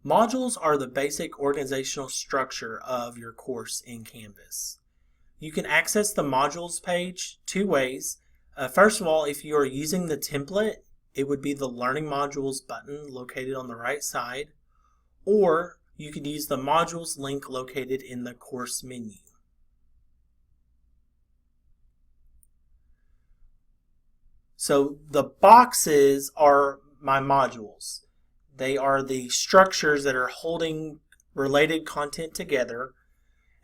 Modules are the basic organizational structure of your course in Canvas. You can access the modules page two ways. First of all, if you are using the template, it would be the Learning Modules button located on the right side, or you could use the modules link located in the course menu. So the boxes are my modules. They are the structures that are holding related content together,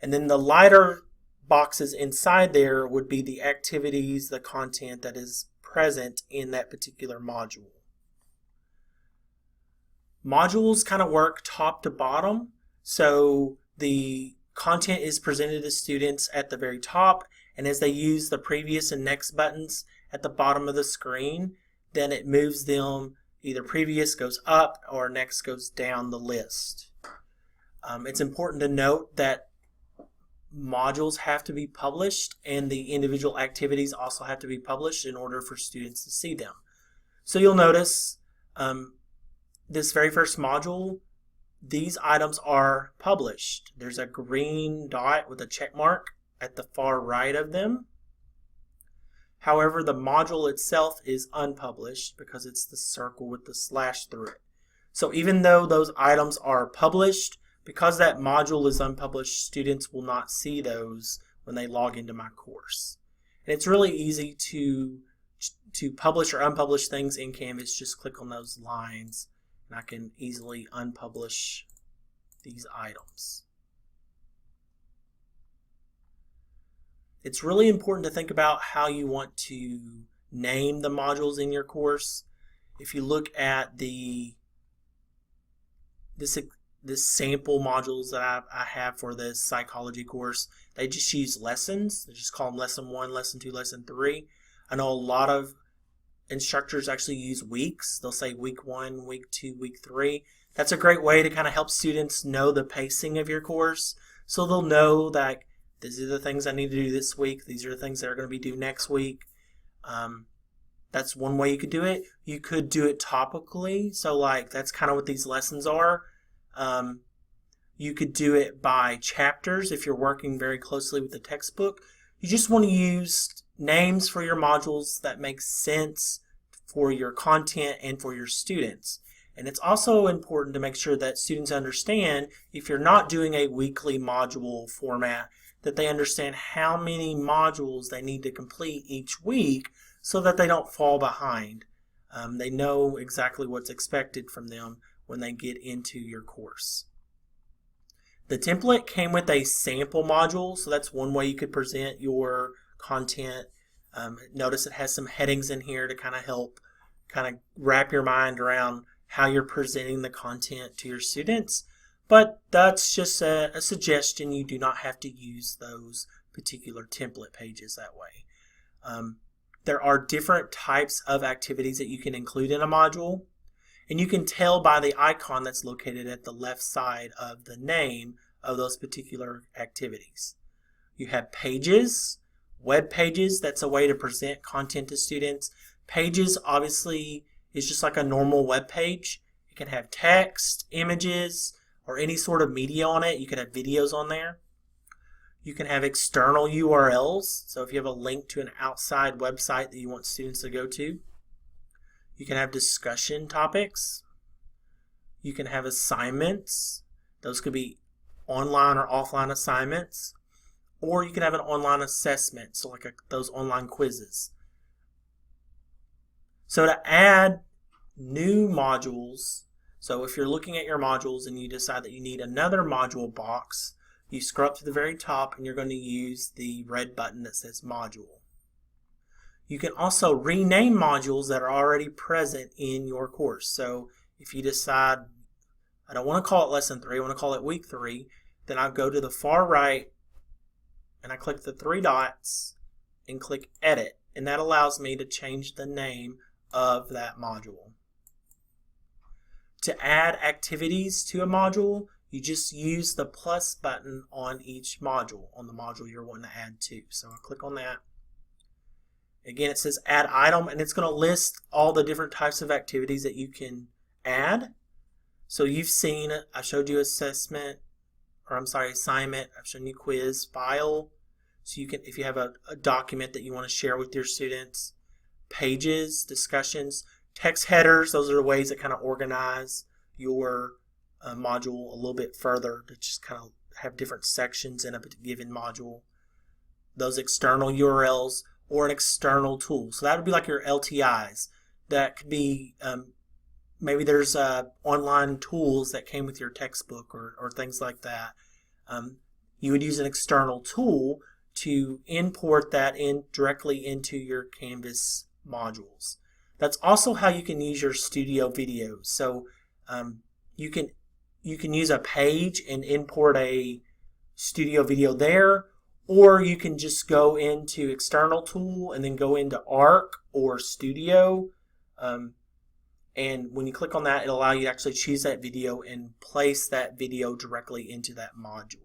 and then the lighter boxes inside there would be the activities, the content that is present in that particular module. Modules kind of work top to bottom, so the content is presented to students at the very top, and as they use the previous and next buttons at the bottom of the screen, then it moves them, either previous goes up or next goes down the list. It's important to note that modules have to be published and the individual activities also have to be published in order for students to see them. So you'll notice this very first module, these items are published. There's a green dot with a check mark at the far right of them. However, the module itself is unpublished because it's the circle with the slash through it. So even though those items are published, because that module is unpublished, students will not see those when they log into my course. And it's really easy to publish or unpublish things in Canvas. Just click on those lines and I can easily unpublish these items. It's really important to think about how you want to name the modules in your course. If you look at this sample modules that I have for this psychology course, they just use lessons. They just call them lesson 1, lesson 2, lesson 3. I know a lot of instructors actually use weeks. They'll say week 1, week 2, week 3. That's a great way to kind of help students know the pacing of your course, so they'll know that these are the things I need to do this week. These are the things that are going to be due next week. That's one way you could do it. You could do it topically. So like that's kind of what these lessons are. You could do it by chapters if you're working very closely with the textbook. You just want to use names for your modules that make sense for your content and for your students. And it's also important to make sure that students understand, if you're not doing a weekly module format, that they understand how many modules they need to complete each week so that they don't fall behind. They know exactly what's expected from them when they get into your course. The template came with a sample module, so that's one way you could present your content. Notice it has some headings in here to kind of help wrap your mind around how you're presenting the content to your students. But that's just a suggestion. You do not have to use those particular template pages that way. There are different types of activities that you can include in a module, and you can tell by the icon that's located at the left side of the name of those particular activities. You have pages, web pages. That's a way to present content to students. Pages obviously is just like a normal web page. It can have text, images, or any sort of media on it. You can have videos on there. You can have external URLs. So if you have a link to an outside website that you want students to go to. You can have discussion topics. You can have assignments. Those could be online or offline assignments. Or you can have an online assessment, so like those online quizzes. So to add new modules, so if you're looking at your modules and you decide that you need another module box, you scroll up to the very top and you're going to use the red button that says module. You can also rename modules that are already present in your course. So if you decide, I don't want to call it lesson 3, I want to call it week 3, then I'll go to the far right and I click the 3 dots and click edit, and that allows me to change the name of that module. To add activities to a module, you just use the plus button on each module, on the module you're wanting to add to. So I'll click on that. Again, it says add item, and it's going to list all the different types of activities that you can add. So you've seen it. I showed you assignment. I've shown you quiz, file. So you can, if you have a document that you want to share with your students, pages, discussions, text headers. Those are the ways that kind of organize your module a little bit further to just kind of have different sections in a given module. Those external URLs or an external tool. So that would be like your LTIs. That could be maybe there's online tools that came with your textbook or things like that. You would use an external tool to import that in directly into your Canvas modules. That's also how you can use your studio videos. So you can use a page and import a studio video there, or you can just go into external tool and then go into ARC or Studio. And when you click on that, it'll allow you to actually choose that video and place that video directly into that module.